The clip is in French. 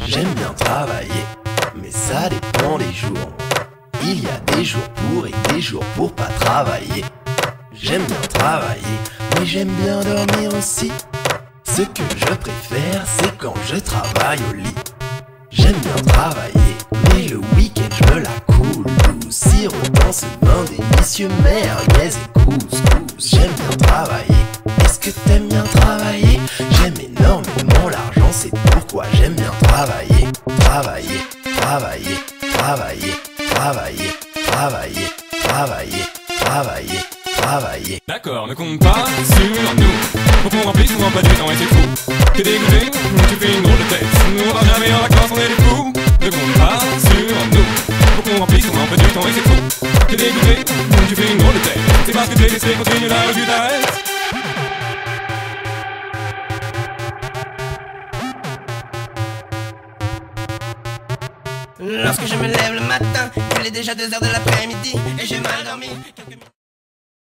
J'aime bien travailler, mais ça dépend des jours. Il y a des jours pour et des jours pour pas travailler. J'aime bien travailler, mais j'aime bien dormir aussi. Ce que je préfère, c'est quand je travaille au lit. J'aime bien travailler, mais le week-end je me la coule douce. Sirotant ce vin délicieux, merguez et couscous. J'aime bien travailler, est-ce que t'aimes bien travailler? J'aime énormément l'argent, c'est pourquoi j'aime bien travailler. Travailler, travailler, travailler, travailler, travailler, travailler, travailler, travailler. D'accord, ne compte pas sur nous. Faut qu'on remplisse nos emplois du temps et c'est fou. T'es dégoûté, tu fais une drôle de tête. Nous on va jamais en vacances, on est des fous. Ne compte pas sur nous. Faut qu'on remplisse nos emplois du temps et c'est fou. T'es dégoûté, tu fais une drôle de tête. C'est parce que t'es laissé continuer là où tu t'arrêtes. Lorsque je me lève le matin, il est déjà 2 heures de l'après-midi et j'ai mal dormi.